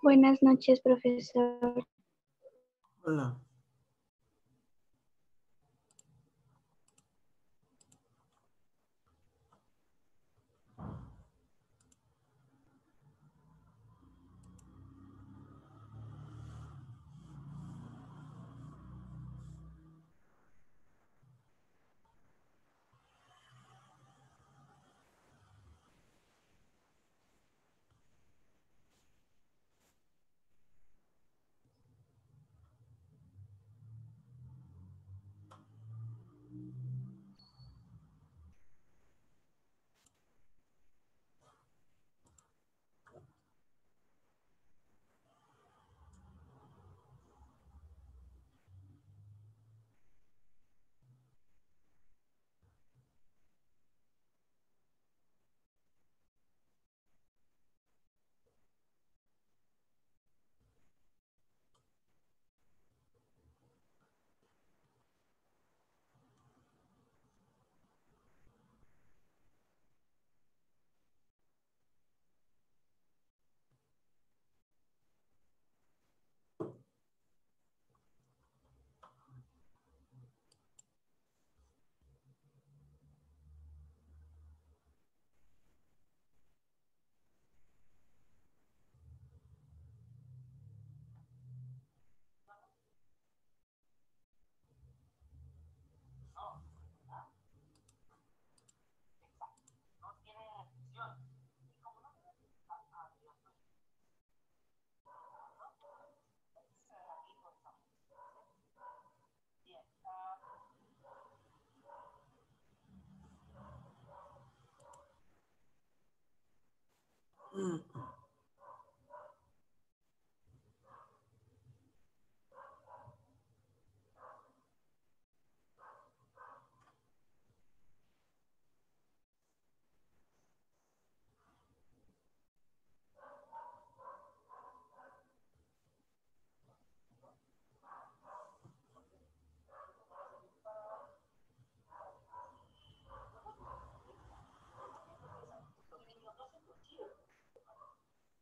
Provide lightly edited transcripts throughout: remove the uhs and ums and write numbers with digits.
Buenas noches, profesor. Hola.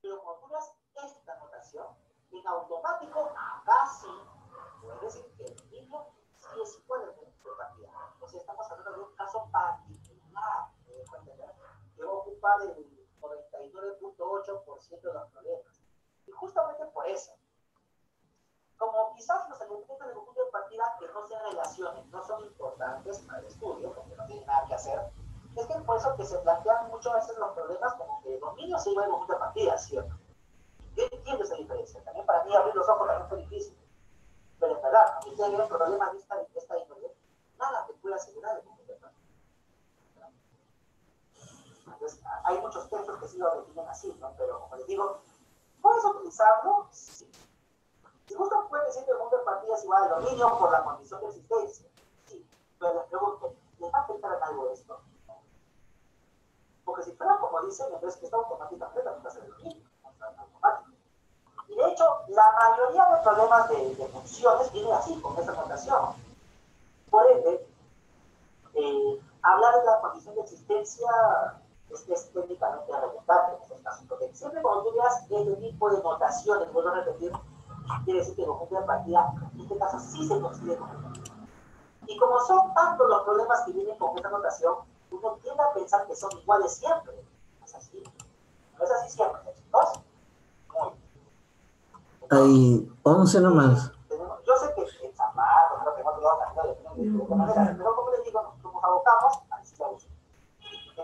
Pero cuando tú das esta notación, en automático, acá sí puedes decir que el niño sí es igual al punto de partida. O sea, estamos hablando de un caso particular, que va a ocupar el 99.8% de los problemas. Y justamente por eso, como quizás los elementos del punto de partida que no se relacionen, no son importantes para el estudio, porque no tienen nada que hacer, es que por eso que se plantean muchas veces los problemas como que los niños se iban en punto de partida, ¿cierto? Yo entiendo esa diferencia. También para mí abrir los ojos también fue difícil. Pero en verdad, a mí si hay un problema de esta índole, nada te puede asegurar el punto de partida. Entonces, hay muchos textos que sí lo definen así, ¿no? Pero como les digo, ¿puedes utilizarlo? Sí. Si gusta, puede decir que el punto de partida es igual al dominio por la condición de existencia. Sí, pero les pregunto, ¿les va a afectar en algo esto? Porque si fuera como dicen, entonces esta automática va a ser el dominio, automático. Y de hecho, la mayoría de problemas de funciones vienen así, con esta notación. Por ende, hablar de la condición de existencia es técnicamente redundante en estos casos, porque siempre cuando tú veas este tipo de notaciones, vuelvo a repetir, quiere decir que el conjunto de partida, en este caso sí se consigue conjunto de partida. Y como son tantos los problemas que vienen con esta notación, uno tiende a pensar que son iguales siempre. No es así. No es así siempre, chicos. Muy bien. Hay 11 nomás. Yo sé que el zapato, creo que no te lo van a cambiar de manera, pero como les digo,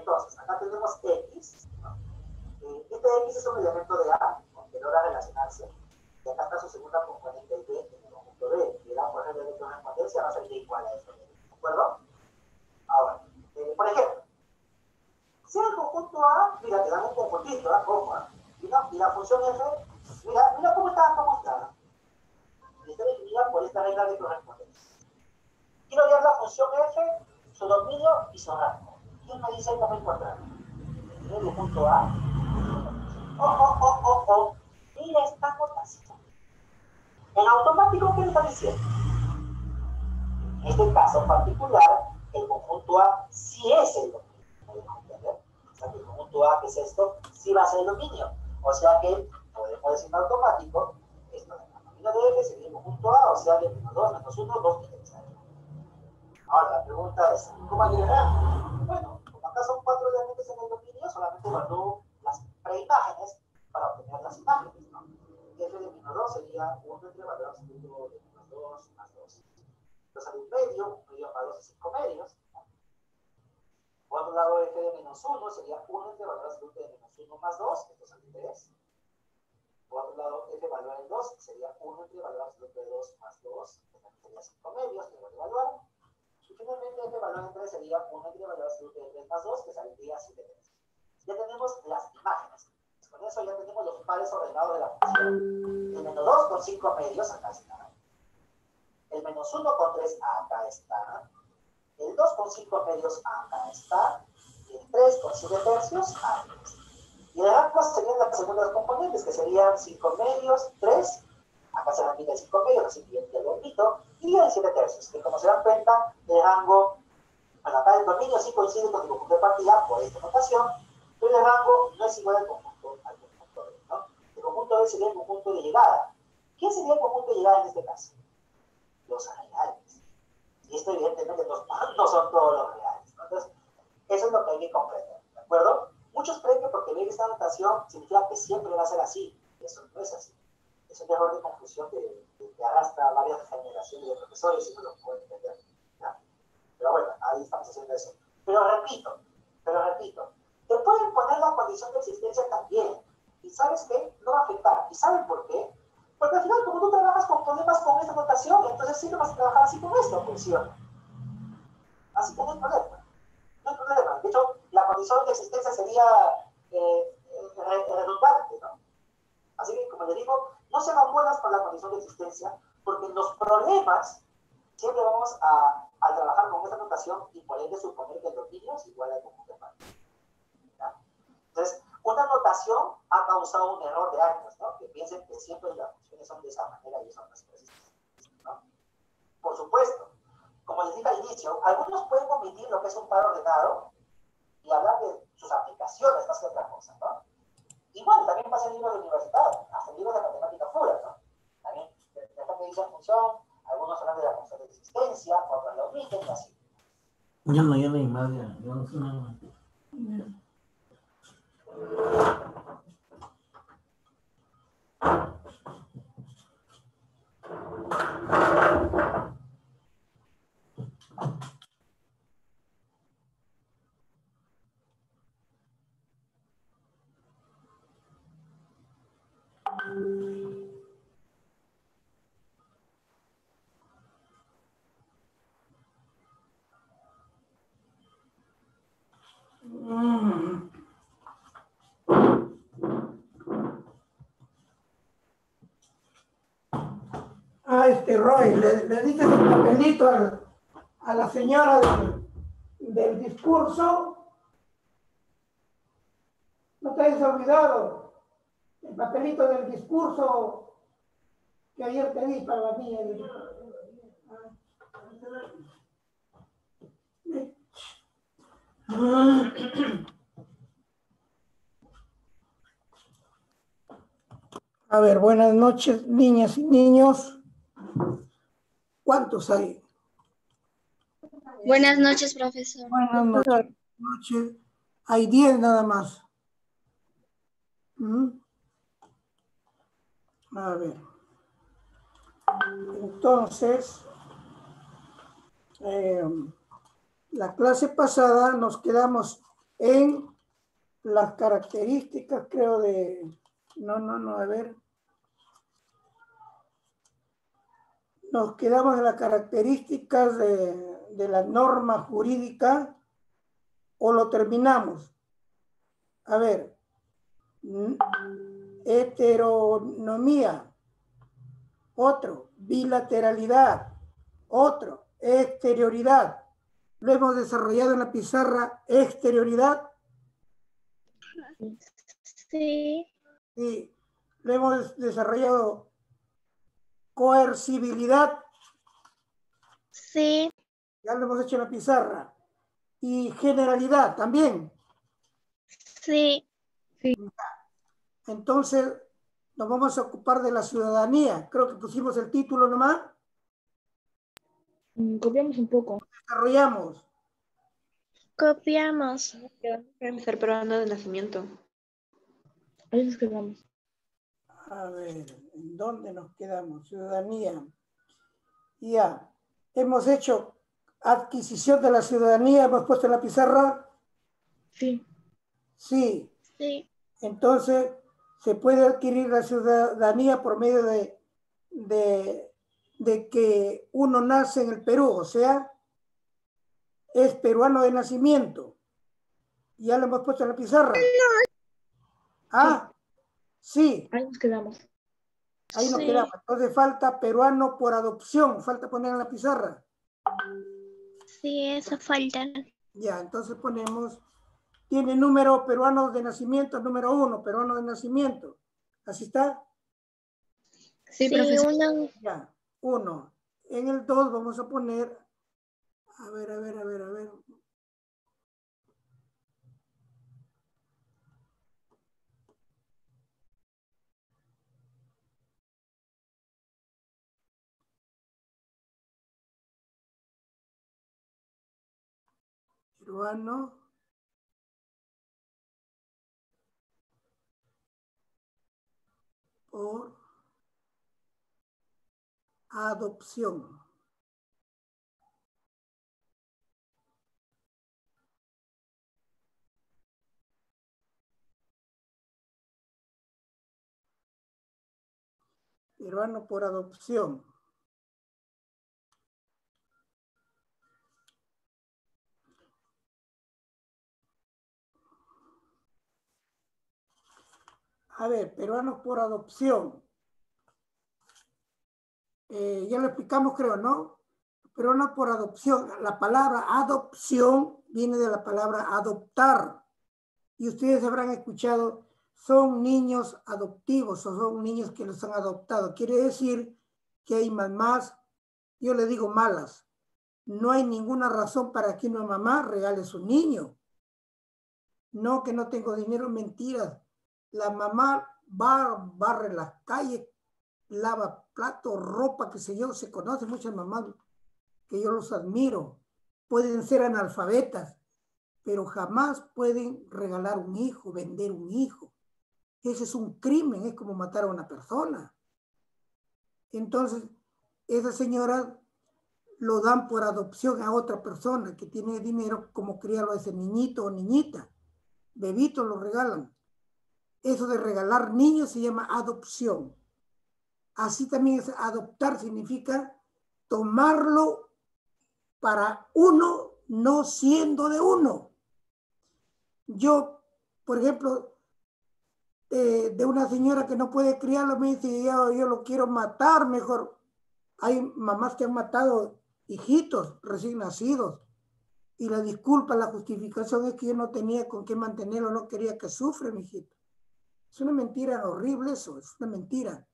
Entonces, acá tenemos X, ¿no? Este X es un elemento de A, aunque logra relacionarse. Y acá está su segunda componente Y en el conjunto B. Y el A por ejemplo de correspondencia va a ser Y igual a esto. ¿De acuerdo? Ahora, por ejemplo, si el conjunto A, mira, te dan un conjuntito, ¿verdad? Y la función F, mira cómo está. Y está definida por esta regla de correspondencia. Quiero hallar la función F, su dominio y su rango. ¿Quién me dice cómo encontrarlo? El conjunto A. Mira esta notación. En automático, ¿qué me está diciendo? En este caso particular, el conjunto A sí es el dominio. ¿Podemos entender? O sea, que el conjunto A, ¿qué es esto? Sí va a ser el dominio. O sea que podemos decir en automático, esto de la dominio de F sería el conjunto A, o sea que menos 2, menos 1, 2 tiene que ser. Ahora, la pregunta es, ¿cómo agregar? Bueno, como acá son 4 elementos en el dominio, solamente evalúo las preimágenes para obtener las imágenes, ¿no? F de menos 2 sería 1 entre valor absoluto de menos 2 más 2. Entonces, hay un medio más 2 es 5 medios. Por otro lado, F de menos 1 sería 1 entre valor absoluto de menos 1 más 2, esto sale 3. Por otro lado, F valor en 2 sería 1 entre valor absoluto de 2 más 2, que también sería 5 medios, que voy a evaluar. Y finalmente, F valor en 3 sería 1 entre valor absoluto de 3 más 2, que saldría 7 3. Ya tenemos las imágenes. Con eso ya tenemos los pares ordenados de la función. El menos 2 con 5 medios, acá está. El menos 1 con 3, acá está. El 2 con 5 medios, acá está. Y el 3 con 7 tercios, acá está. Y de acá serían las segundas componentes, que serían 5 medios, 3. Acá se repite el 5 medios, así que ya lo omito. Y el 7 tercios, que como se dan cuenta, el rango, bueno, acá el dominio sí coincide con el conjunto de partida por esta notación, pero el rango no es igual al conjunto B, ¿no? El conjunto B sería el conjunto de llegada. ¿Quién sería el conjunto de llegada en este caso? Los reales. Y esto evidentemente no son todos los reales, ¿no? Entonces, eso es lo que hay que comprender, ¿de acuerdo? Muchos creen que porque ven esta notación significa que siempre va a ser así. Eso no es así. Es un error de confusión que arrastra a varias generaciones de profesores y no lo pueden entender, ¿ya? Pero bueno, ahí estamos haciendo eso. Pero repito, te pueden poner la condición de existencia también. ¿Y sabes qué? No va a afectar. ¿Y saben por qué? Porque al final, como tú trabajas con problemas con esta notación, entonces sí te vas a trabajar así con esto, funciona. Así que no hay problema. No hay problema. De hecho, la condición de existencia sería redundante, ¿no? Así que, como le digo, no se hagan buenas con la condición de existencia, porque en los problemas siempre vamos a trabajar con esta notación y por ende suponer que el dominio es igual al conjunto de partes. Entonces, una notación ha causado un error de años, ¿no? Que piensen que siempre las funciones son de esa manera y son las cosas, ¿no? Por supuesto, como les dije al inicio, algunos pueden omitir lo que es un par ordenado y hablar de sus aplicaciones más que otra cosa, ¿no? Igual, también pasa en libros de universidad, hasta libros de matemática pura, ¿no? También, después que dice función, algunos hablan de la función de existencia, otros la omiten y así. Yo no hay más, ya. Yo no sé nada. Roy, le diste el papelito a la señora del discurso. No te hayas olvidado el papelito del discurso que ayer te di para la niña. A ver, buenas noches, niñas y niños. ¿Cuántos hay? Buenas noches, profesor. Buenas noches. Hay 10 nada más. A ver. Entonces, la clase pasada nos quedamos en las características, creo, de... No, a ver. Nos quedamos en las características de la norma jurídica o lo terminamos. A ver, heteronomía, otro, bilateralidad, otro, exterioridad. Lo hemos desarrollado en la pizarra, exterioridad. Sí. Y lo hemos desarrollado coercibilidad. Sí. Ya lo hemos hecho en la pizarra. Y generalidad también. Sí. Entonces, nos vamos a ocupar de la ciudadanía. Creo que pusimos el título nomás. Copiamos un poco. Desarrollamos. Copiamos. Ser peruano de nacimiento. Ahí nos quedamos. A ver, ¿en dónde nos quedamos? Ciudadanía. Ya. Hemos hecho adquisición de la ciudadanía. Hemos puesto en la pizarra. Sí. Sí. Sí. Entonces, se puede adquirir la ciudadanía por medio de que uno nace en el Perú, o sea, es peruano de nacimiento. Ya lo hemos puesto en la pizarra. Ah, sí. Ahí nos quedamos. Ahí nos Sí. quedamos. Entonces falta peruano por adopción. Falta poner en la pizarra. Sí, eso falta. Ya, entonces ponemos, tiene número peruano de nacimiento, número 1, peruano de nacimiento. ¿Así está? Sí, uno. Ya, 1. En el 2 vamos a poner, a ver. Peruano por adopción. Peruano por adopción. A ver, peruanos por adopción. Ya lo explicamos, creo, ¿no? Peruanos por adopción. La palabra adopción viene de la palabra adoptar. Y ustedes habrán escuchado, son niños adoptivos o son niños que los han adoptado. Quiere decir que hay mamás, yo le digo malas. No hay ninguna razón para que una mamá regale su niño. No, que no tengo dinero, mentiras. La mamá barre las calles, lava platos, ropa, qué sé yo. Se conocen muchas mamás que yo los admiro. Pueden ser analfabetas, pero jamás pueden regalar un hijo, vender un hijo. Ese es un crimen, es como matar a una persona. Entonces, esas señoras lo dan por adopción a otra persona que tiene dinero, como criarlo a ese niñito o niñita. Bebito lo regalan. Eso de regalar niños se llama adopción. Así también es adoptar, significa tomarlo para uno, no siendo de uno. Yo, por ejemplo, de una señora que no puede criarlo, me dice, yo lo quiero matar mejor. Hay mamás que han matado hijitos recién nacidos y la disculpa, la justificación es que yo no tenía con qué mantenerlo, no quería que sufra mi hijito. Es una mentira horrible eso, es una mentira.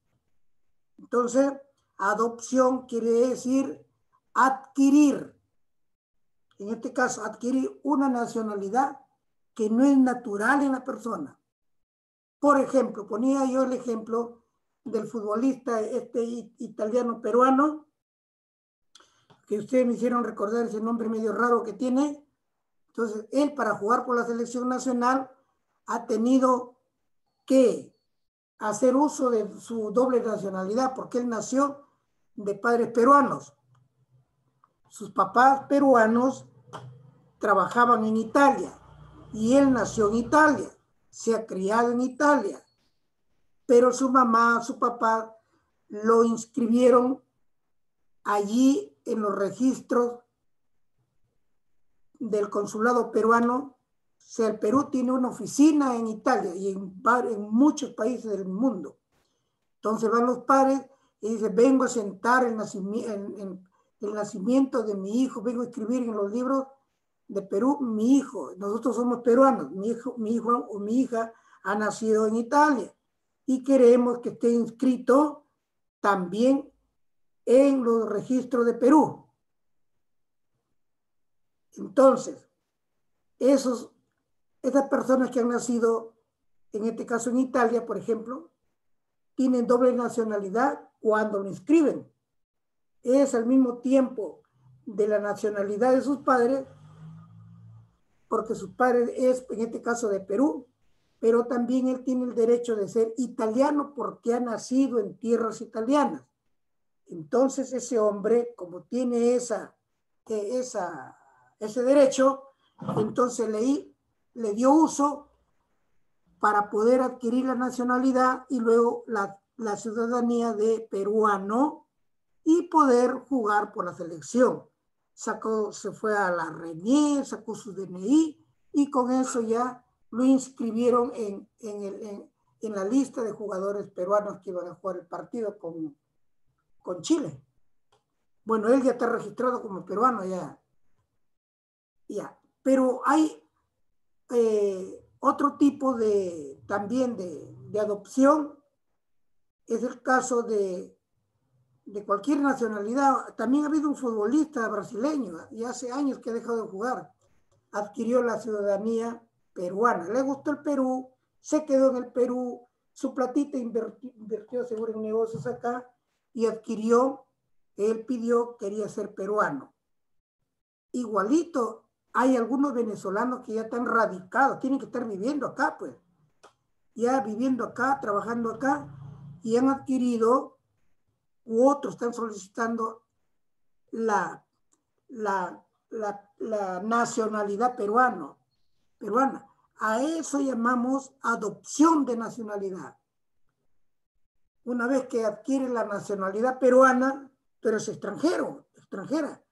Entonces, adopción quiere decir adquirir. En este caso, adquirir una nacionalidad que no es natural en la persona. Por ejemplo, ponía yo el ejemplo del futbolista italiano peruano, que ustedes me hicieron recordar ese nombre medio raro que tiene. Entonces, él para jugar por la selección nacional ha tenido que hacer uso de su doble nacionalidad porque él nació de padres peruanos. Sus papás peruanos trabajaban en Italia y él nació en Italia, se ha criado en Italia, pero su mamá, su papá lo inscribieron allí en los registros del consulado peruano. O sea, el Perú tiene una oficina en Italia y en muchos países del mundo. Entonces van los padres y dicen, vengo a sentar el nacimiento de mi hijo, vengo a escribir en los libros de Perú, mi hijo. Nosotros somos peruanos, mi hijo o mi hija ha nacido en Italia y queremos que esté inscrito también en los registros de Perú. Entonces, esas personas que han nacido, en este caso en Italia, por ejemplo, tienen doble nacionalidad cuando lo inscriben. Es al mismo tiempo de la nacionalidad de sus padres, porque sus padres es, en este caso, de Perú, pero también él tiene el derecho de ser italiano porque ha nacido en tierras italianas. Entonces ese hombre, como tiene ese derecho, entonces le dio uso para poder adquirir la nacionalidad y luego la ciudadanía de peruano y poder jugar por la selección. Se fue a la RENIE, sacó su DNI y con eso ya lo inscribieron en la lista de jugadores peruanos que iban a jugar el partido con Chile. Bueno, él ya está registrado como peruano ya. Pero hay otro tipo también de adopción, es el caso de cualquier nacionalidad. También ha habido un futbolista brasileño, y hace años que ha dejado de jugar, adquirió la ciudadanía peruana. Le gustó el Perú, se quedó en el Perú, su platita invirtió seguro en negocios acá y adquirió, él pidió, quería ser peruano. Igualito, hay algunos venezolanos que ya están radicados, tienen que estar viviendo acá, pues. Ya viviendo acá, trabajando acá, y han adquirido, u otros están solicitando la nacionalidad peruana. A eso llamamos adopción de nacionalidad. Una vez que adquiere la nacionalidad peruana, pero es extranjera,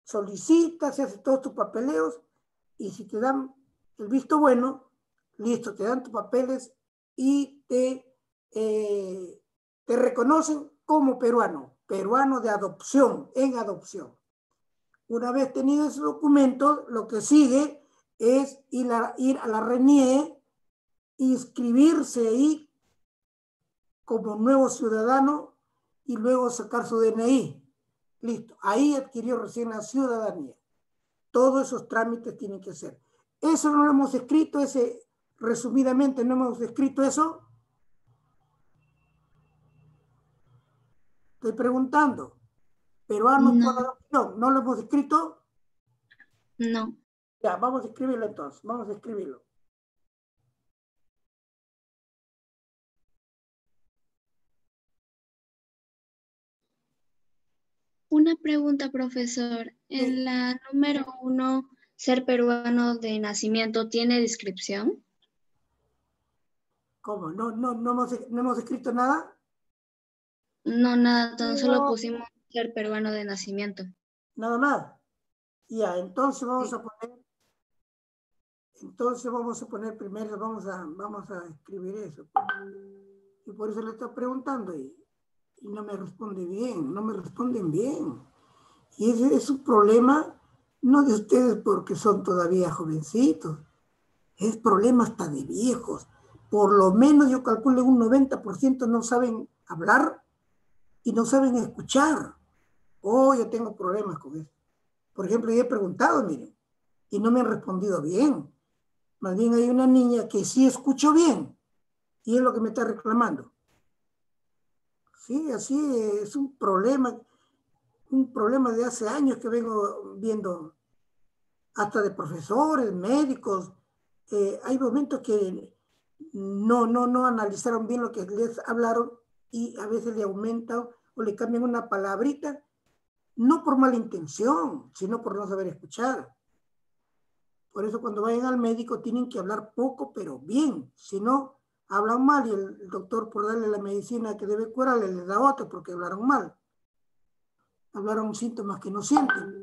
solicita, se hace todos tus papeleos y si te dan el visto bueno, listo, te dan tus papeles y te reconocen como peruano de adopción, en adopción. Una vez tenido ese documento, lo que sigue es ir a la RENIE, inscribirse ahí como nuevo ciudadano y luego sacar su DNI. Listo, ahí adquirió recién la ciudadanía. Todos esos trámites tienen que ser. Eso no lo hemos escrito, resumidamente no hemos escrito eso. Estoy preguntando. Peruanos por adopción, ¿no lo hemos escrito? No. Ya, vamos a escribirlo entonces, vamos a escribirlo. Una pregunta, profesor. En la número 1, ser peruano de nacimiento, ¿tiene descripción? ¿Cómo? ¿No hemos escrito nada? No, nada, tan solo pusimos ser peruano de nacimiento. Nada más. Ya, entonces vamos a poner primero, vamos a escribir eso. Y por eso le estoy preguntando y no me responden bien. Y ese es un problema, no de ustedes porque son todavía jovencitos, es problema hasta de viejos. Por lo menos yo calculo un 90% no saben hablar y no saben escuchar. Yo tengo problemas con eso. Por ejemplo, yo he preguntado, miren, y no me han respondido bien. Más bien hay una niña que sí escuchó bien y es lo que me está reclamando. Sí, así es un problema de hace años que vengo viendo, hasta de profesores, médicos. Hay momentos que no analizaron bien lo que les hablaron y a veces le aumentan o le cambian una palabrita, no por mala intención, sino por no saber escuchar. Por eso cuando vayan al médico tienen que hablar poco, pero bien. Si no, hablan mal y el doctor por darle la medicina que debe curarle les da otra porque hablaron mal. Hablaron síntomas que no sienten.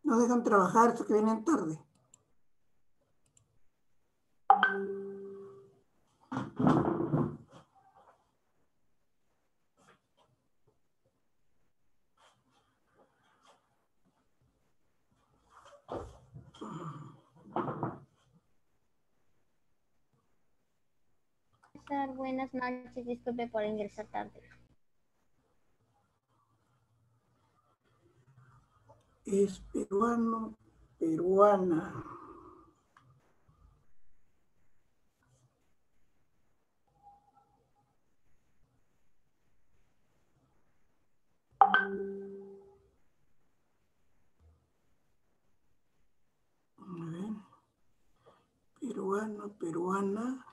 No dejan trabajar, estos que vienen tarde. Buenas noches, disculpe por ingresar tarde. Es peruano, peruana. A ver. Peruano, peruana.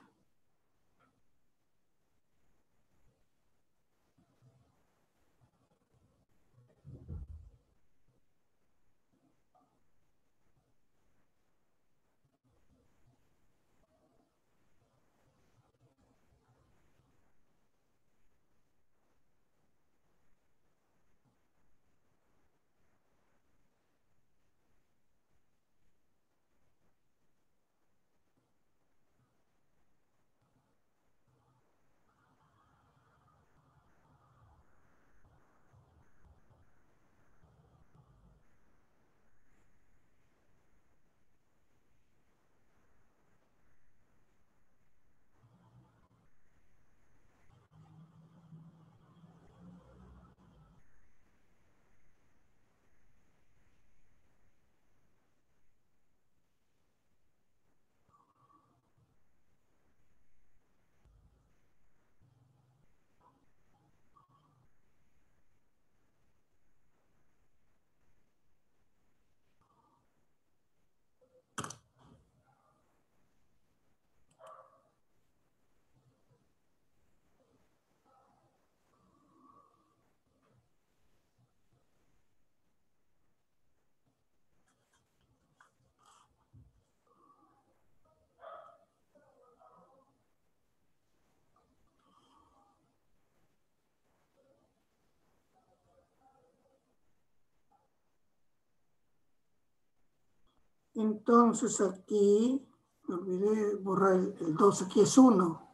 Entonces aquí, me olvidé borrar el 2, aquí es 1.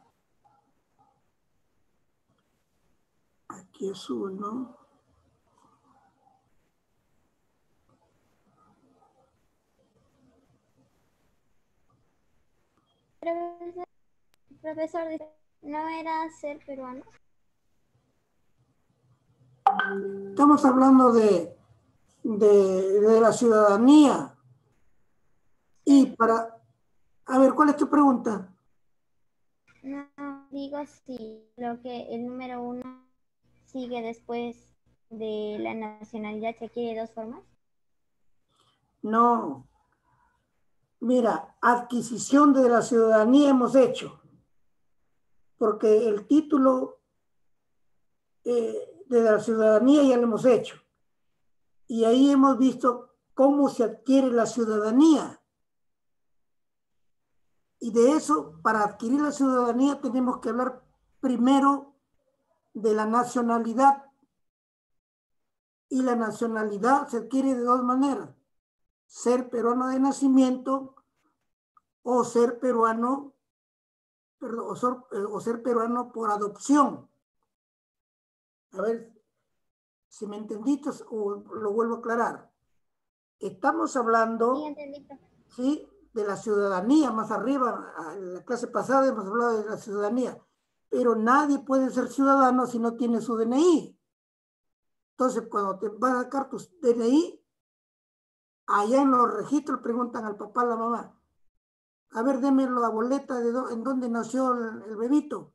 Aquí es 1. Profesor, ¿no era ser peruano? Estamos hablando de la ciudadanía. Y para, a ver, ¿cuál es tu pregunta? No, digo si lo que el número 1 sigue después de la nacionalidad se adquiere de dos formas. No. Mira, adquisición de la ciudadanía hemos hecho. Porque el título de la ciudadanía ya lo hemos hecho. Y ahí hemos visto cómo se adquiere la ciudadanía. Y de eso, para adquirir la ciudadanía, tenemos que hablar primero de la nacionalidad. Y la nacionalidad se adquiere de dos maneras: ser peruano de nacimiento o ser peruano, perdón, o ser peruano por adopción. A ver si me entendiste o lo vuelvo a aclarar. Estamos hablando, Sí, entendí. ¿sí?, de la ciudadanía. Más arriba, en la clase pasada hemos hablado de la ciudadanía, pero nadie puede ser ciudadano si no tiene su DNI. Entonces, cuando te vas a sacar tu DNI, allá en los registros preguntan al papá, a la mamá: a ver, deme la boleta de en dónde nació el bebito.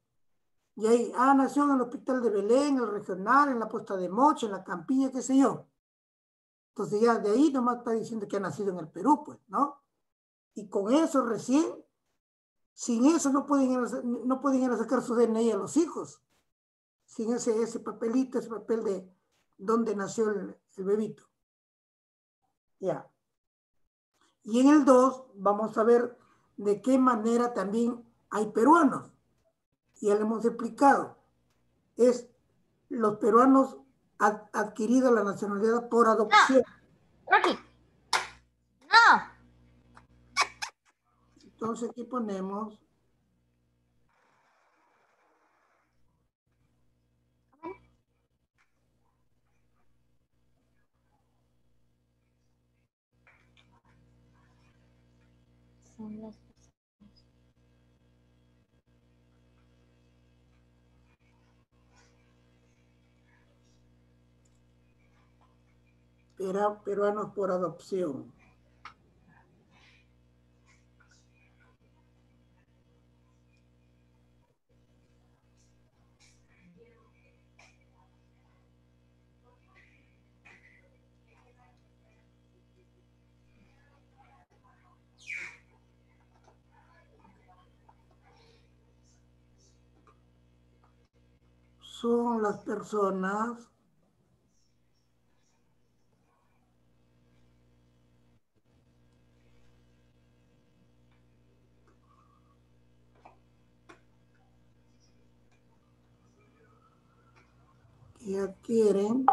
Y ahí, nació en el hospital de Belén, en el regional, en la Puesta de Moche, en la Campiña, qué sé yo. Entonces ya de ahí nomás está diciendo que ha nacido en el Perú, pues, ¿no? Y con eso recién, sin eso no pueden ir a sacar su DNI a los hijos. Sin ese papelito, ese papel de dónde nació el bebito. Ya. Y en el 2 vamos a ver de qué manera también hay peruanos. Ya lo hemos explicado. Es los peruanos adquirido la nacionalidad por adopción. Aquí. Entonces aquí ponemos son las personas. peruanos por adopción. Son las personas que adquieren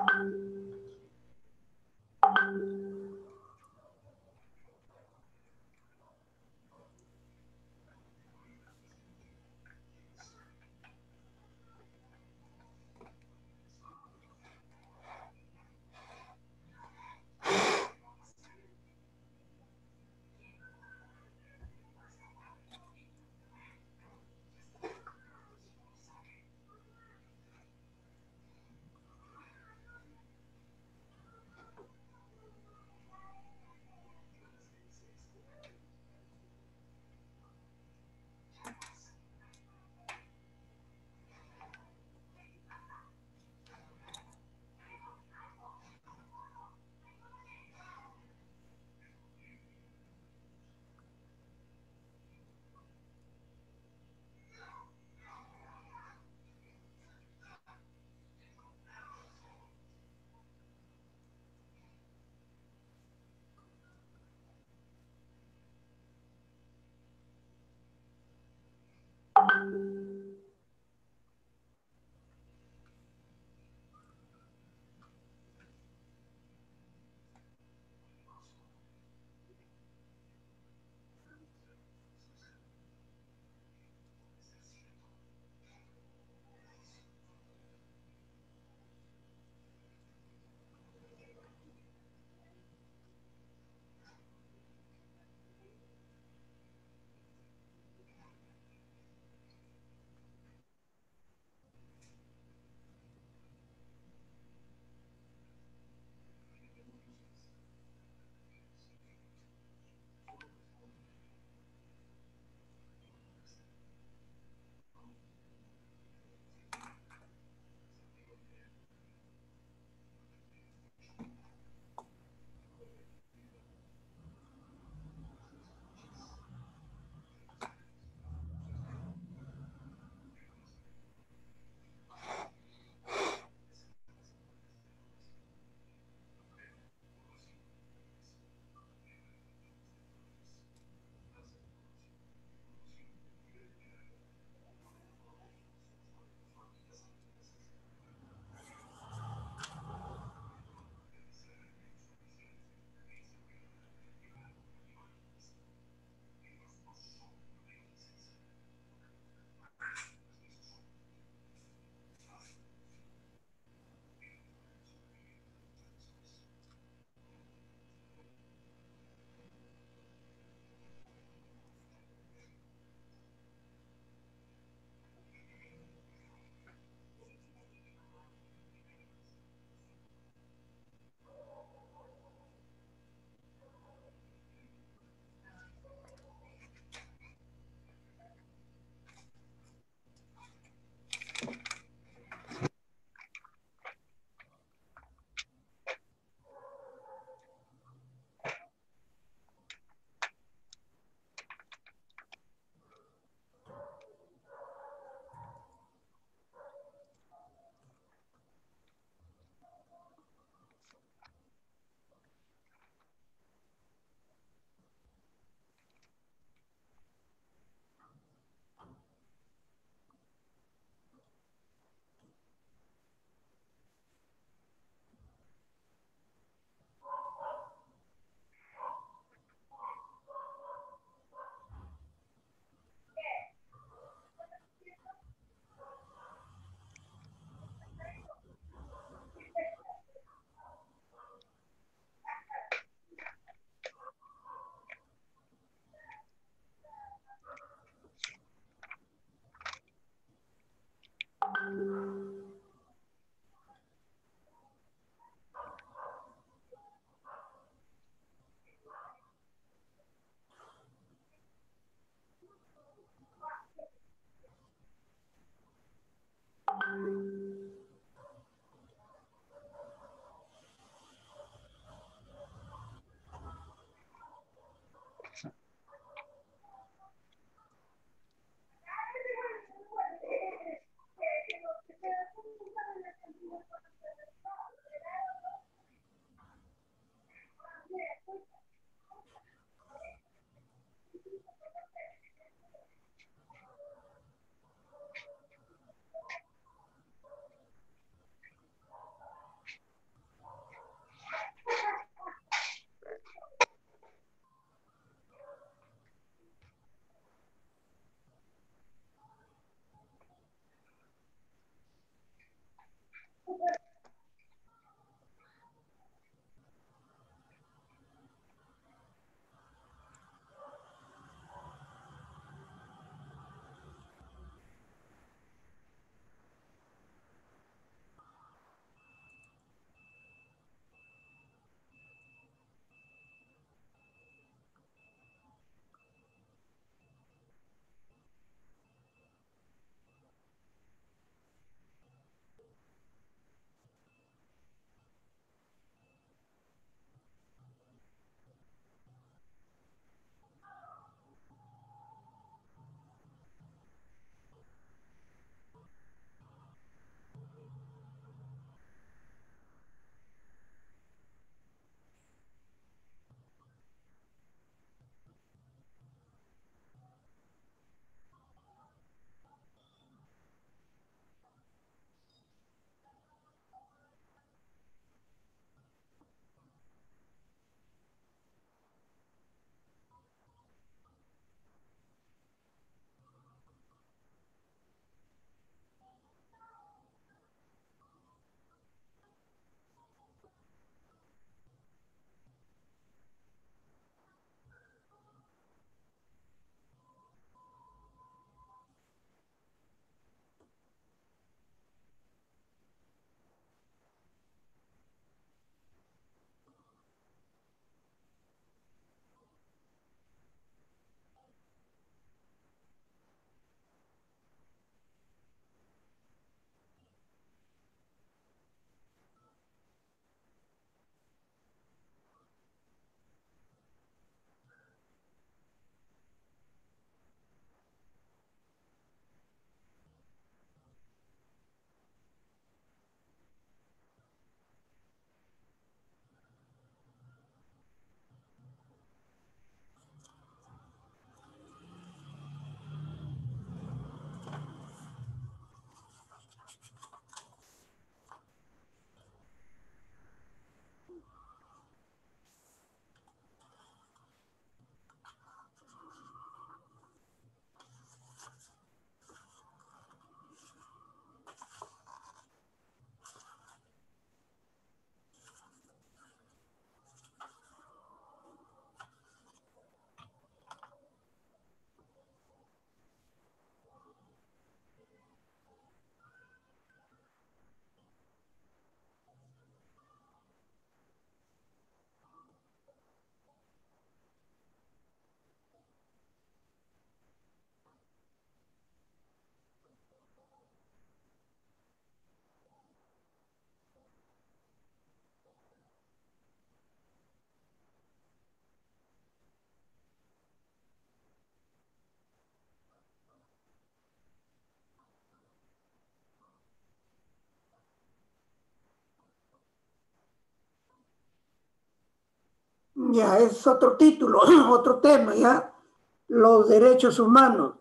Ya, es otro título, otro tema, ya. Los derechos humanos.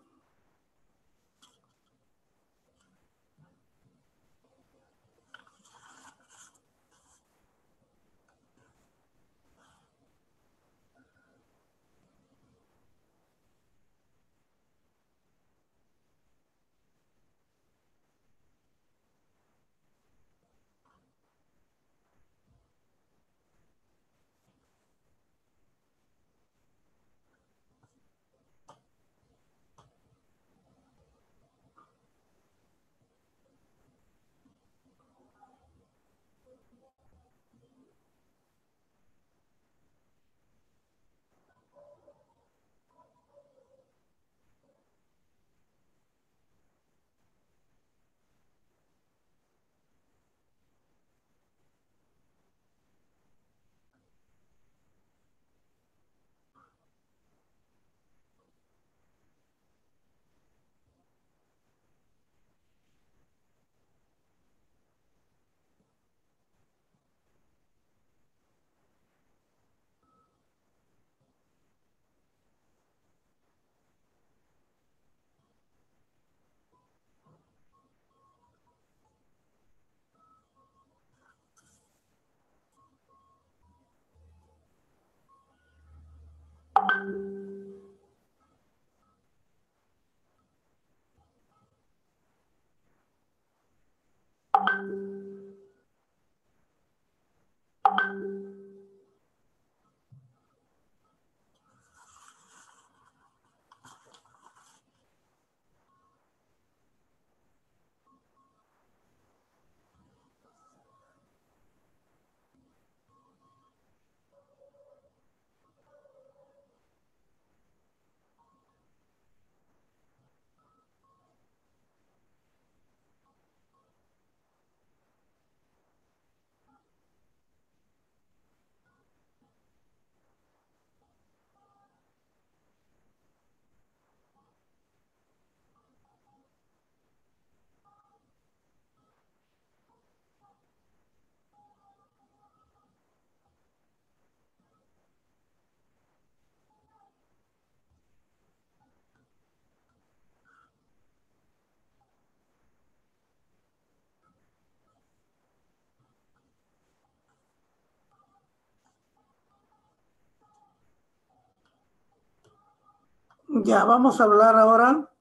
Ya, vamos a hablar ahora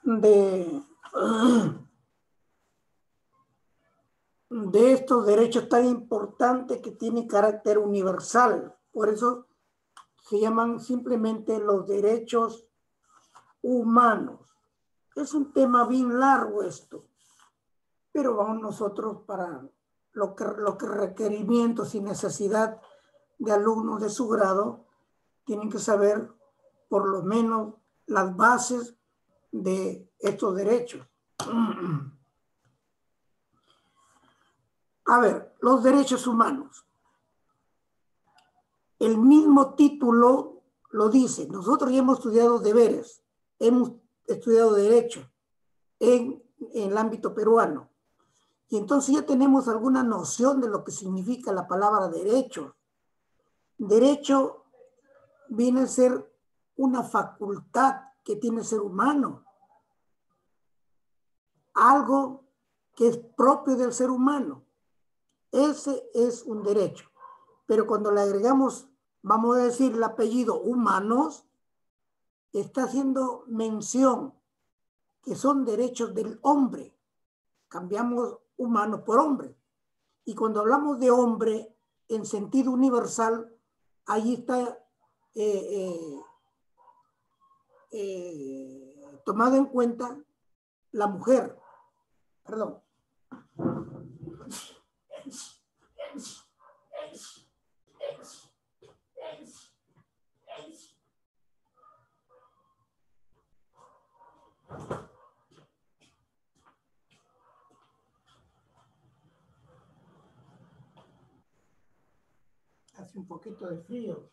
de estos derechos tan importantes que tienen carácter universal. Por eso se llaman simplemente los derechos humanos. Es un tema bien largo esto, pero vamos nosotros para los requerimientos y necesidad de alumnos de su grado tienen que saber por lo menos las bases de estos derechos. A ver, los derechos humanos. El mismo título lo dice. Nosotros ya hemos estudiado deberes, hemos estudiado derecho en el ámbito peruano. Y entonces ya tenemos alguna noción de lo que significa la palabra derecho. Derecho viene a ser una facultad que tiene el ser humano. Algo que es propio del ser humano. Ese es un derecho. Pero cuando le agregamos, vamos a decir, el apellido humanos, está haciendo mención que son derechos del hombre. Cambiamos humano por hombre. Y cuando hablamos de hombre en sentido universal, ahí está tomado en cuenta la mujer. Perdón. Hace un poquito de frío.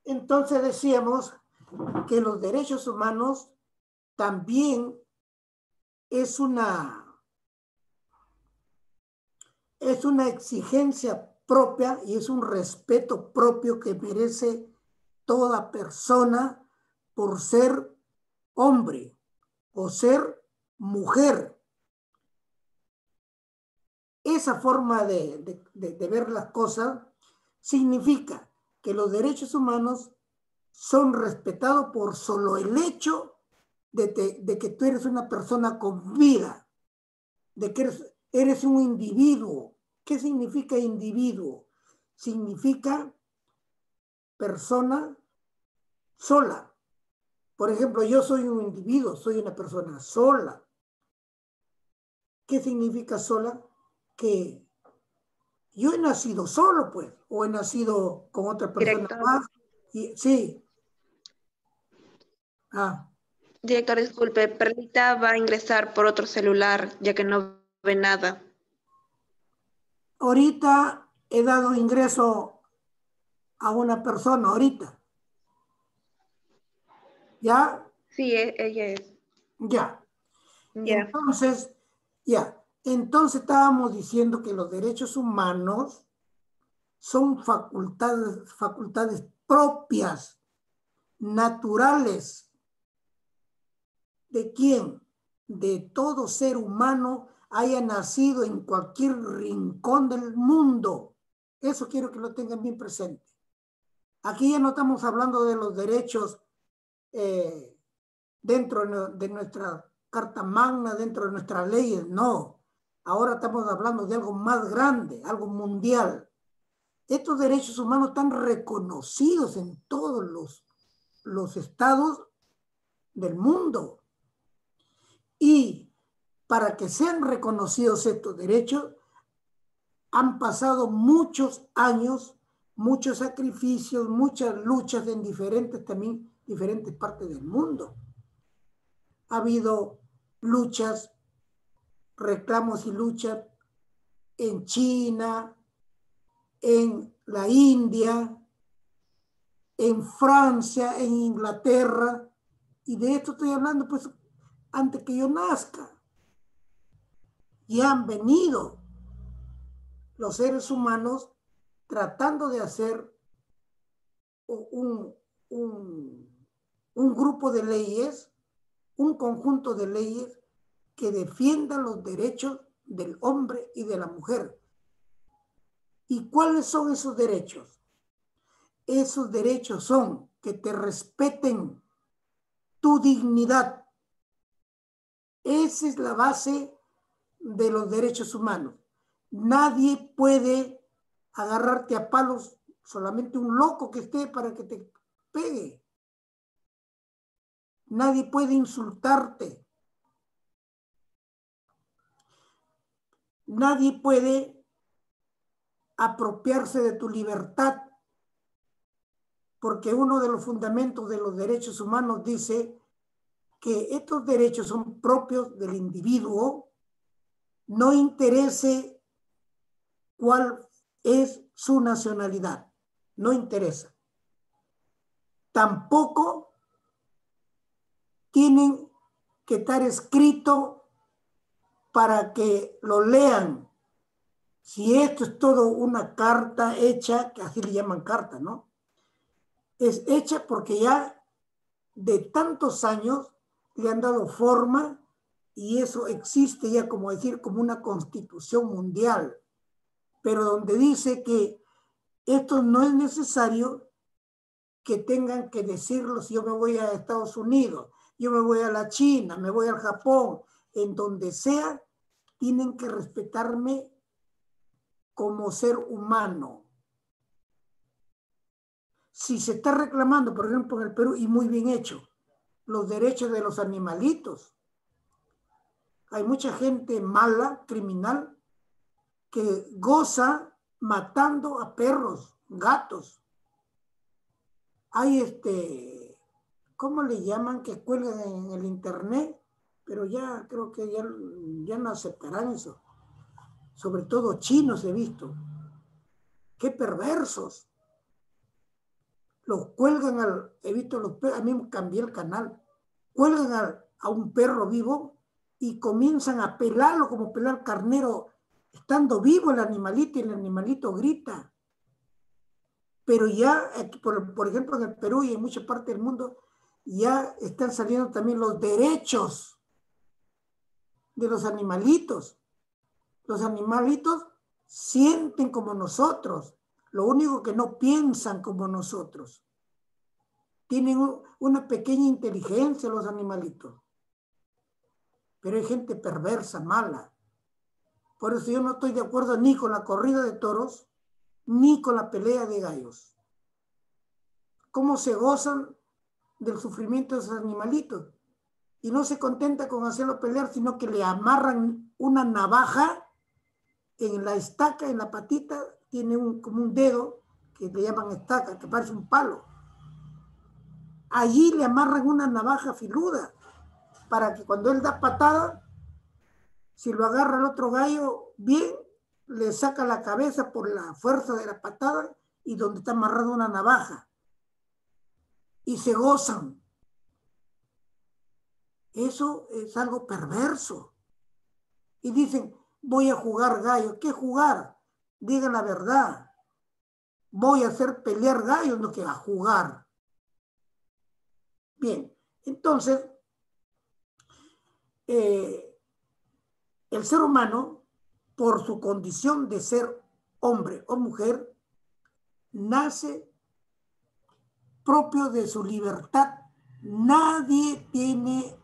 Entonces decíamos que los derechos humanos también es una exigencia propia y es un respeto propio que merece toda persona por ser hombre o ser mujer. Esa forma de ver las cosas significa que los derechos humanos son respetados por solo el hecho de que tú eres una persona con vida, de que eres un individuo. ¿Qué significa individuo? Significa persona sola. Por ejemplo, yo soy un individuo, soy una persona sola. ¿Qué significa sola? Que yo he nacido solo, pues, o he nacido con otra persona Director. más. Y, sí. Director, disculpe, Perlita va a ingresar por otro celular, ya que no ve nada. Ahorita he dado ingreso a una persona, ahorita. ¿Ya? Sí, ella es. Ya. Ya. Entonces estábamos diciendo que los derechos humanos son facultades propias, naturales. ¿De quién? De todo ser humano haya nacido en cualquier rincón del mundo. Eso quiero que lo tengan bien presente. Aquí ya no estamos hablando de los derechos dentro de nuestra Carta Magna, dentro de nuestras leyes, no. Ahora estamos hablando de algo más grande, algo mundial. Estos derechos humanos están reconocidos en todos los estados del mundo. Y para que sean reconocidos estos derechos, han pasado muchos años, muchos sacrificios, muchas luchas en diferentes partes del mundo. Ha habido luchas, reclamos y luchas en China, en la India, en Francia, en Inglaterra, y de esto estoy hablando pues antes que yo nazca. Y han venido los seres humanos tratando de hacer un grupo de leyes, un conjunto de leyes que defiendan los derechos del hombre y de la mujer. ¿Y cuáles son esos derechos? Esos derechos son que te respeten tu dignidad. Esa es la base de los derechos humanos. Nadie puede agarrarte a palos, solamente un loco que esté para que te pegue. Nadie puede insultarte. Nadie puede apropiarse de tu libertad, porque uno de los fundamentos de los derechos humanos dice que estos derechos son propios del individuo, no interese cuál es su nacionalidad, no interesa. Tampoco tienen que estar escrito para que lo lean. Si esto es todo una carta hecha, que así le llaman carta, ¿no? Es hecha porque ya de tantos años le han dado forma y eso existe ya como decir, como una constitución mundial, pero donde dice que esto no es necesario que tengan que decirlo si yo me voy a Estados Unidos, yo me voy a la China, me voy al Japón, en donde sea, tienen que respetarme como ser humano. Si se está reclamando, por ejemplo, en el Perú, y muy bien hecho, los derechos de los animalitos. Hay mucha gente mala, criminal, que goza matando a perros, gatos. Hay ¿cómo le llaman? Que cuelgan en el internet, pero ya creo que ya no aceptarán eso. Sobre todo chinos he visto. ¡Qué perversos! los cuelgan he visto los perros, a mí me cambié el canal, cuelgan a un perro vivo y comienzan a pelarlo como pelar carnero, estando vivo el animalito, y el animalito grita. Pero ya, por ejemplo, en el Perú y en muchas partes del mundo, ya están saliendo también los derechos de los animalitos. Los animalitos sienten como nosotros, lo único que no piensan como nosotros. Tienen una pequeña inteligencia los animalitos. Pero hay gente perversa, mala. Por eso yo no estoy de acuerdo ni con la corrida de toros, ni con la pelea de gallos. ¿Cómo se gozan del sufrimiento de esos animalitos? Y no se contenta con hacerlo pelear, sino que le amarran una navaja en la estaca, en la patita, tiene como un dedo, que le llaman estaca, que parece un palo. Allí le amarran una navaja filuda, para que cuando él da patada, si lo agarra el otro gallo bien, le saca la cabeza por la fuerza de la patada y donde está amarrada una navaja. Y se gozan. Eso es algo perverso. Y dicen, voy a jugar gallo. ¿Qué jugar? Digan la verdad. Voy a hacer pelear gallos, no que a jugar. Bien, entonces, el ser humano, por su condición de ser hombre o mujer, nace propio de su libertad. Nadie tiene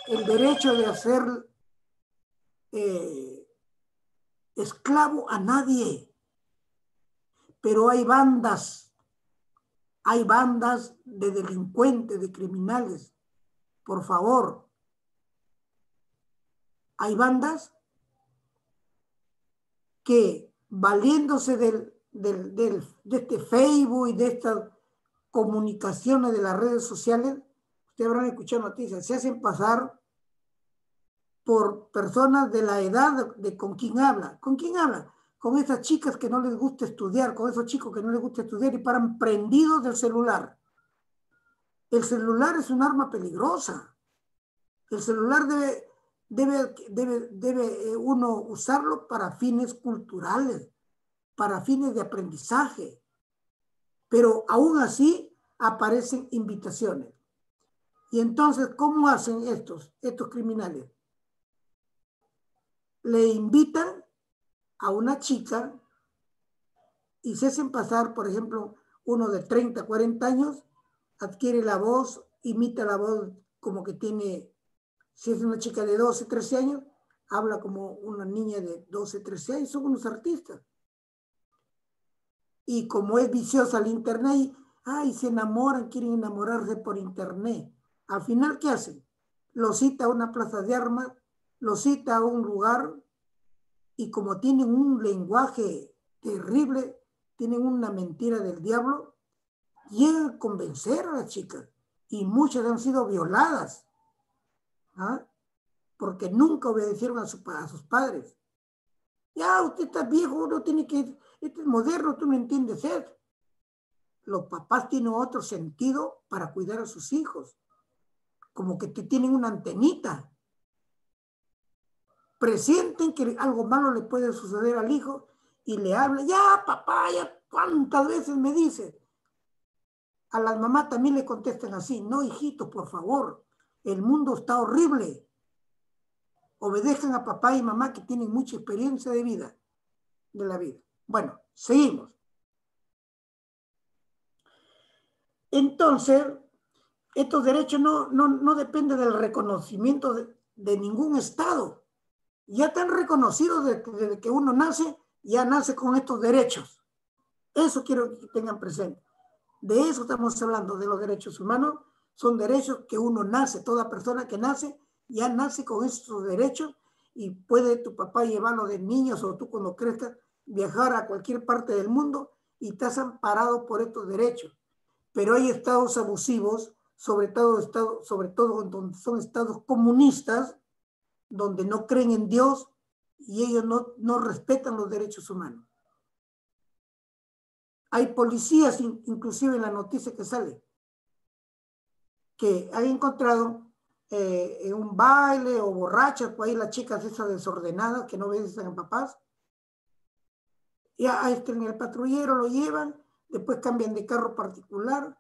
el derecho de hacer esclavo a nadie. Pero hay bandas de delincuentes, de criminales. Por favor, hay bandas que, valiéndose de este Facebook y de estas comunicaciones de las redes sociales, ustedes habrán escuchado noticias, se hacen pasar por personas de la edad de con quién habla. ¿Con quién habla? Con esas chicas que no les gusta estudiar, con esos chicos que no les gusta estudiar y paran prendidos del celular. El celular es un arma peligrosa. El celular debe uno usarlo para fines culturales, para fines de aprendizaje. Pero aún así aparecen invitaciones. Y entonces, ¿cómo hacen estos criminales? Le invitan a una chica y se hacen pasar, por ejemplo, uno de 30, 40 años, adquiere la voz, imita la voz como que tiene, si es una chica de 12, 13 años, habla como una niña de 12, 13 años, son unos artistas. Y como es viciosa el internet, se enamoran, quieren enamorarse por internet. Al final, ¿qué hacen? Lo cita a una plaza de armas, lo cita a un lugar, y como tienen un lenguaje terrible, tienen una mentira del diablo, llegan a convencer a las chicas, y muchas han sido violadas, porque nunca obedecieron a sus padres. Ya, usted está viejo, uno tiene que, este es moderno, tú no entiendes eso. Los papás tienen otro sentido para cuidar a sus hijos, como que te tienen una antenita. Presienten que algo malo le puede suceder al hijo y le hablan, ya papá, ya cuántas veces me dice. A las mamás también le contestan así, no hijito, por favor, el mundo está horrible. Obedezcan a papá y mamá que tienen mucha experiencia de la vida. Bueno, seguimos. Entonces, estos derechos no dependen del reconocimiento de ningún Estado. Ya están reconocidos desde que uno nace, ya nace con estos derechos. Eso quiero que tengan presente. De eso estamos hablando, de los derechos humanos. Son derechos que uno nace, toda persona que nace, ya nace con estos derechos y puede tu papá llevarlo de niños o tú cuando crezcas viajar a cualquier parte del mundo y estás amparado por estos derechos. Pero hay estados abusivos, sobre todo donde son estados comunistas, donde no creen en Dios y ellos no respetan los derechos humanos. Hay policías, inclusive en la noticia que sale, que han encontrado en un baile o borrachas, por ahí las chicas esas desordenadas que no obedecen a papás. Y en el patrullero lo llevan, después cambian de carro particular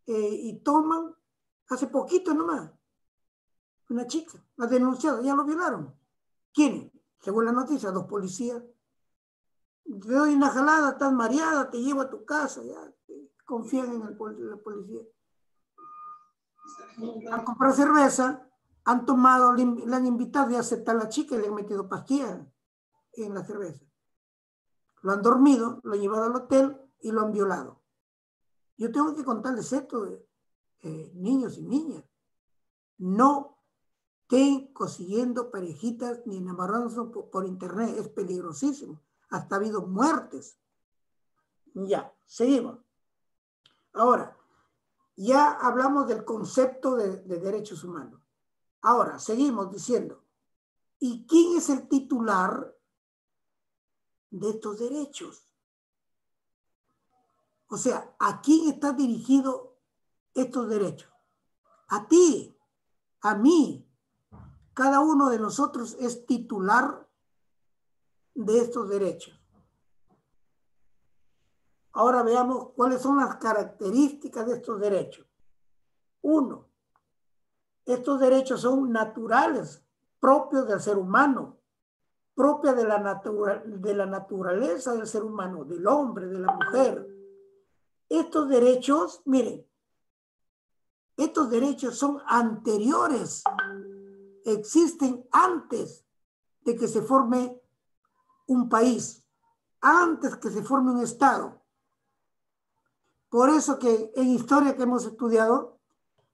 y toman, hace poquito nomás, una chica, la denunciada, ya lo violaron. ¿Quién? Según la noticia, 2 policías. Te doy una jalada, estás mareada, te llevo a tu casa, ya confían en la policía. Han comprado cerveza, han tomado, le han invitado a aceptar a la chica y le han metido pastillas en la cerveza. Lo han dormido, lo han llevado al hotel y lo han violado. Yo tengo que contarles esto, niños y niñas. No estén consiguiendo parejitas ni enamorándose por internet, es peligrosísimo. Hasta ha habido muertes. Ya, seguimos. Ahora, ya hablamos del concepto de derechos humanos. Ahora, seguimos diciendo, ¿y quién es el titular de estos derechos? O sea, ¿a quién está dirigido estos derechos? A ti, a mí. Cada uno de nosotros es titular de estos derechos. Ahora veamos cuáles son las características de estos derechos. 1. Estos derechos son naturales, propios del ser humano, propias de la naturaleza del ser humano, del hombre, de la mujer. Estos derechos, miren, estos derechos son anteriores, existen antes de que se forme un país, antes que se forme un Estado. Por eso que en historia que hemos estudiado,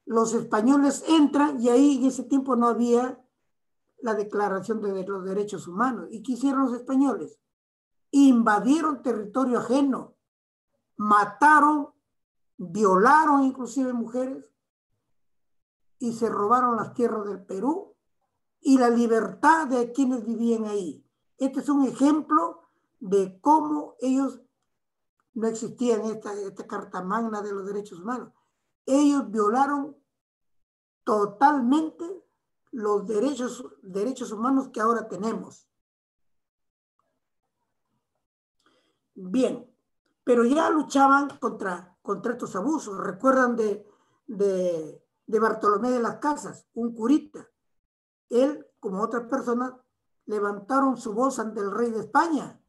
los españoles entran y ahí en ese tiempo no había la Declaración de los Derechos Humanos. ¿Y qué hicieron los españoles? Invadieron territorio ajeno, mataron, violaron inclusive mujeres y se robaron las tierras del Perú y la libertad de quienes vivían ahí. Este es un ejemplo de cómo ellos no existían esta Carta Magna de los Derechos Humanos. Ellos violaron totalmente los derechos humanos que ahora tenemos. Bien, pero ya luchaban contra estos abusos. Recuerdan de Bartolomé de las Casas, un curita. Él, como otras personas, levantaron su voz ante el rey de España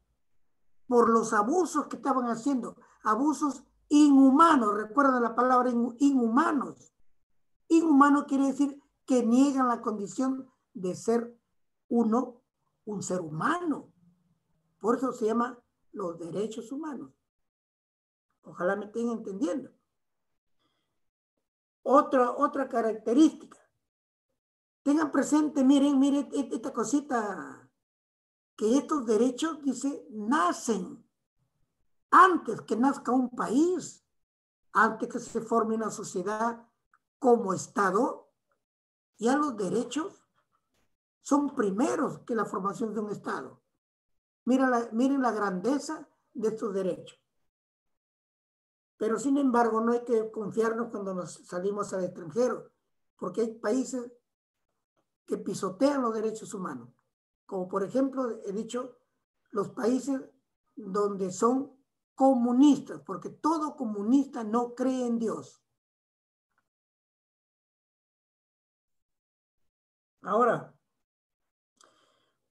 por los abusos que estaban haciendo, abusos inhumanos. Recuerdan la palabra inhumanos. Inhumano quiere decir que niegan la condición de ser uno, un ser humano. Por eso se llama los derechos humanos. Ojalá me estén entendiendo. Otra característica. Tengan presente, miren esta cosita, que estos derechos, dice, nacen antes que nazca un país, antes que se forme una sociedad como Estado. Ya los derechos son primeros que la formación de un Estado. Miren la grandeza de estos derechos. Pero sin embargo, no hay que confiarnos cuando nos salimos al extranjero, porque hay países que pisotean los derechos humanos. Como por ejemplo, he dicho, los países donde son comunistas, porque todo comunista no cree en Dios. Ahora,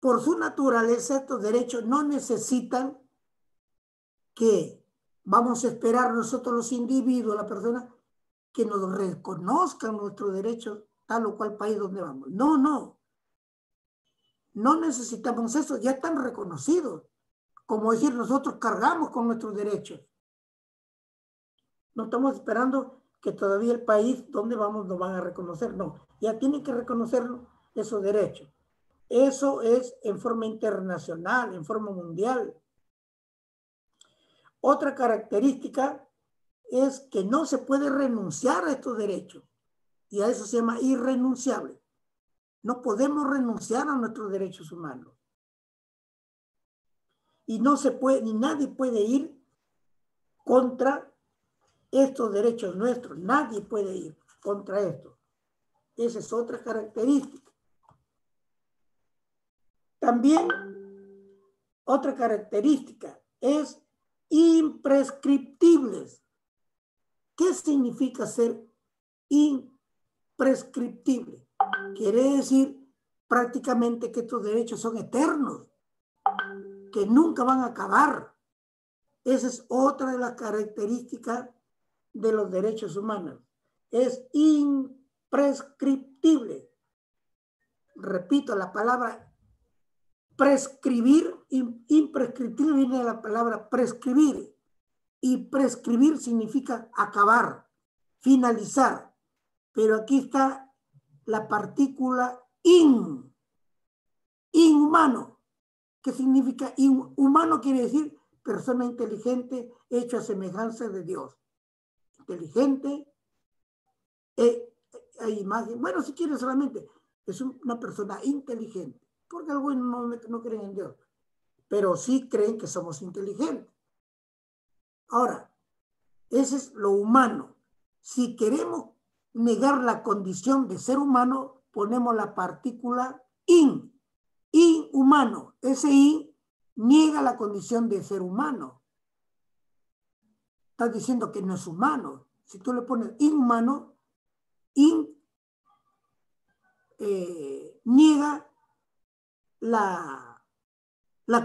por su naturaleza, estos derechos no necesitan que vamos a esperar nosotros los individuos, la persona, que nos reconozcan nuestros derechos tal o cual país donde vamos. No necesitamos eso, ya están reconocidos. Como decir, nosotros cargamos con nuestros derechos. No estamos esperando que todavía el país donde vamos nos van a reconocer. No, ya tienen que reconocer esos derechos. Eso es en forma internacional, en forma mundial. Otra característica es que no se puede renunciar a estos derechos. Y a eso se llama irrenunciable. No podemos renunciar a nuestros derechos humanos. Y no se puede, ni nadie puede ir contra estos derechos nuestros. Nadie puede ir contra esto. Esa es otra característica. También otra característica es imprescriptibles. ¿Qué significa ser imprescriptible? Quiere decir prácticamente que estos derechos son eternos, que nunca van a acabar. Esa es otra de las características de los derechos humanos. Es imprescriptible. Repito, la palabra prescribir, imprescriptible viene de la palabra prescribir. Y prescribir significa acabar, finalizar. Pero aquí está la partícula inhumano. ¿Qué significa inhumano? Quiere decir persona inteligente hecho a semejanza de Dios. Inteligente, hay imagen. Bueno, si quieres solamente, es una persona inteligente. Porque algunos no creen en Dios, pero sí creen que somos inteligentes. Ahora, ese es lo humano. Si queremos negar la condición de ser humano, ponemos la partícula inhumano. Ese niega la condición de ser humano. Estás diciendo que no es humano. Si tú le pones inhumano, niega la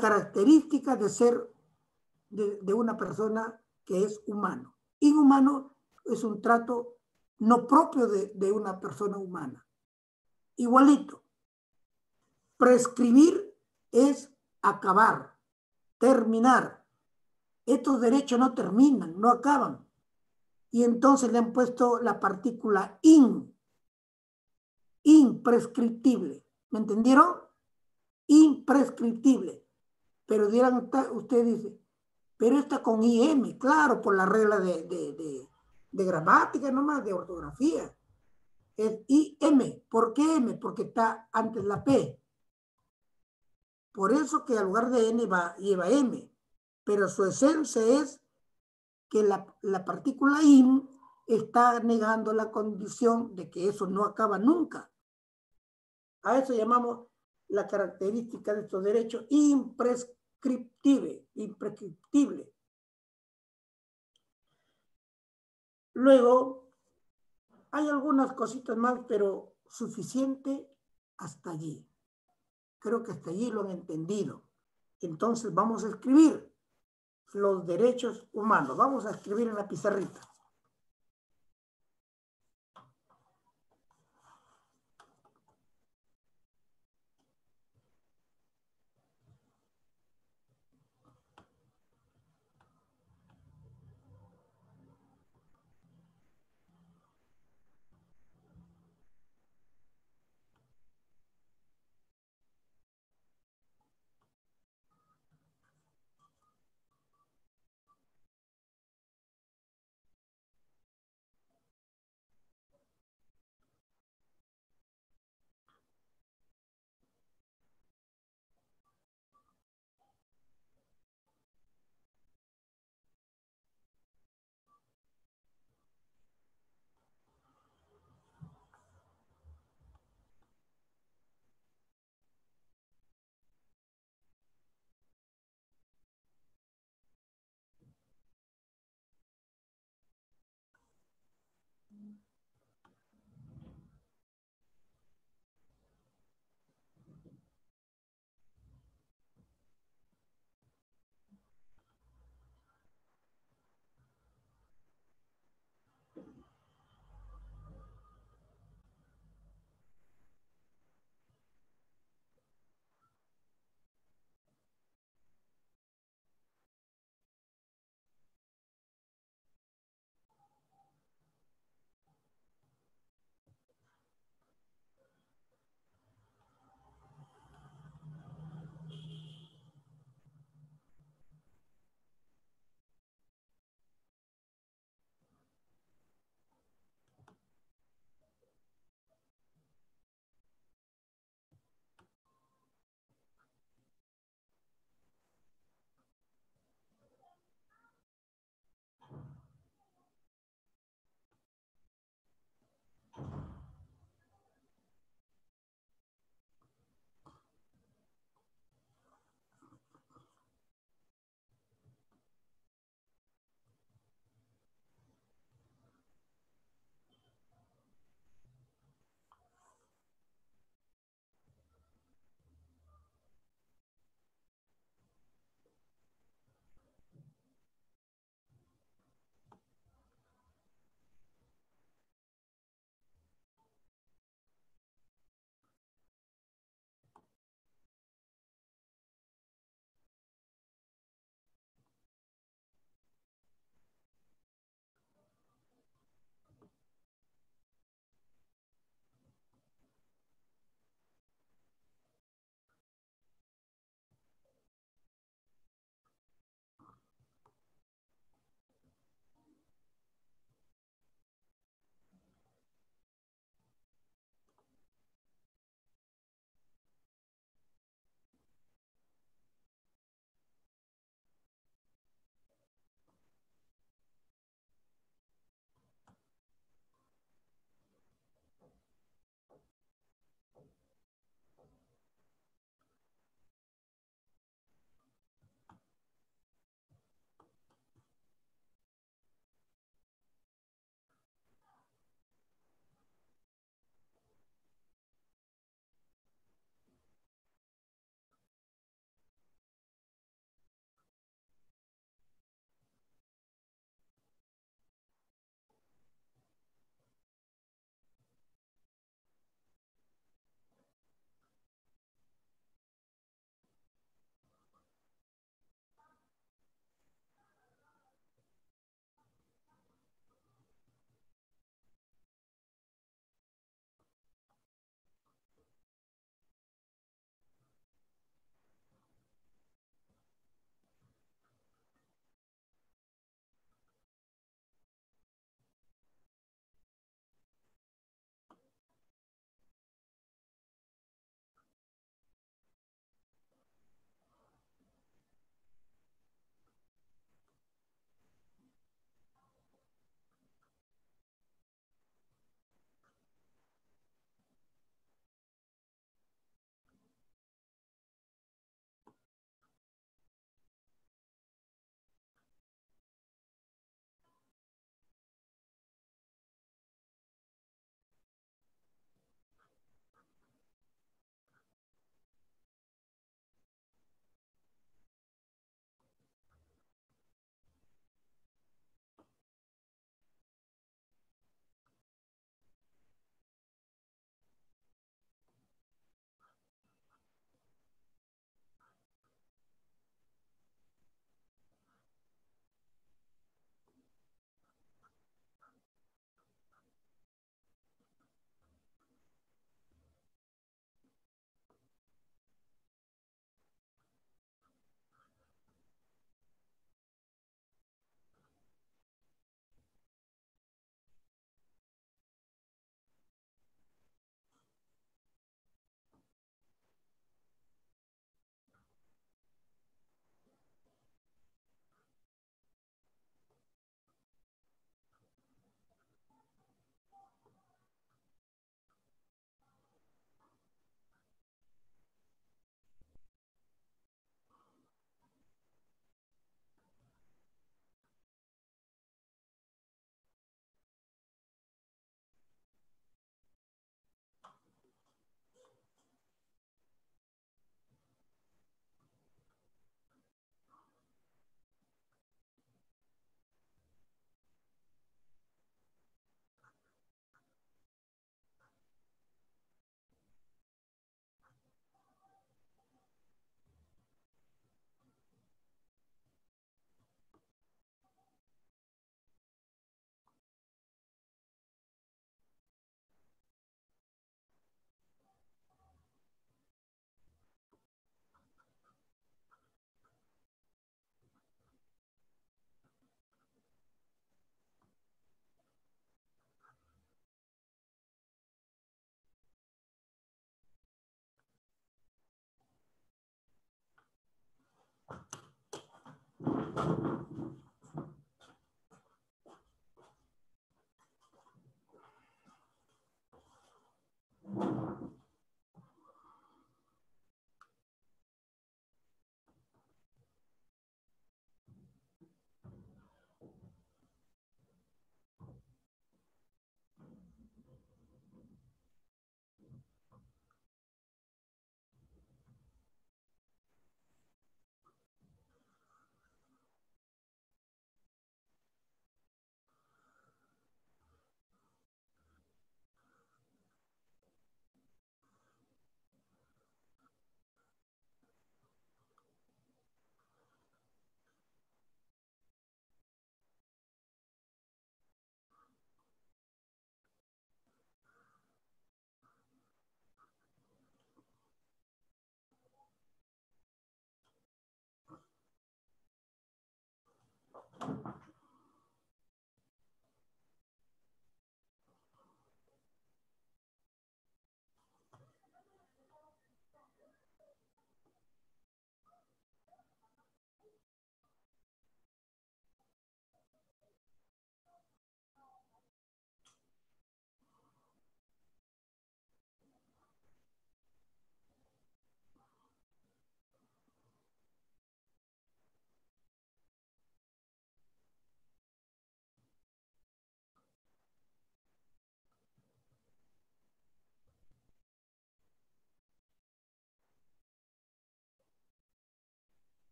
característica de ser de una persona que es humano. Inhumano es un trato no propio de una persona humana. Igualito. Prescribir es acabar, terminar. Estos derechos no terminan, no acaban. Y entonces le han puesto la partícula imprescriptible. ¿Me entendieron? Imprescriptible. Pero dirán, usted dice, pero está con IM, claro, por la regla de gramática nomás, de ortografía. Es IM. ¿Por qué M? Porque está antes la P. Por eso que al lugar de N lleva M. Pero su esencia es que la partícula IN está negando la condición de que eso no acaba nunca. A eso llamamos la característica de estos derechos imprescriptible. Luego, hay algunas cositas más, pero suficiente hasta allí. Creo que hasta allí lo han entendido. Entonces vamos a escribir los derechos humanos. Vamos a escribir en la pizarrita.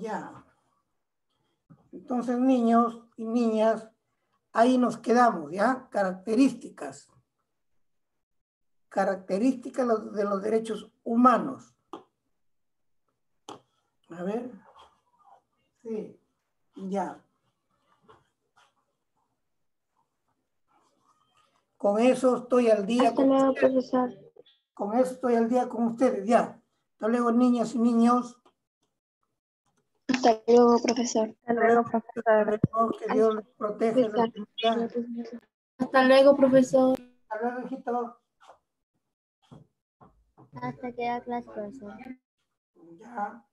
Ya. Entonces, niños y niñas, ahí nos quedamos, ¿ya? Características. Características de los derechos humanos. A ver. Sí, ya. Con eso estoy al día. Hasta luego, profesor. Con eso estoy al día con ustedes, ya. Hasta luego, niñas y niños. Hasta luego, profesor. Hasta luego, profesor. Que Dios les proteja. y los bendiga. Hasta luego, profesor. Hasta luego, hijito. Hasta que da clase, profesor. Ya.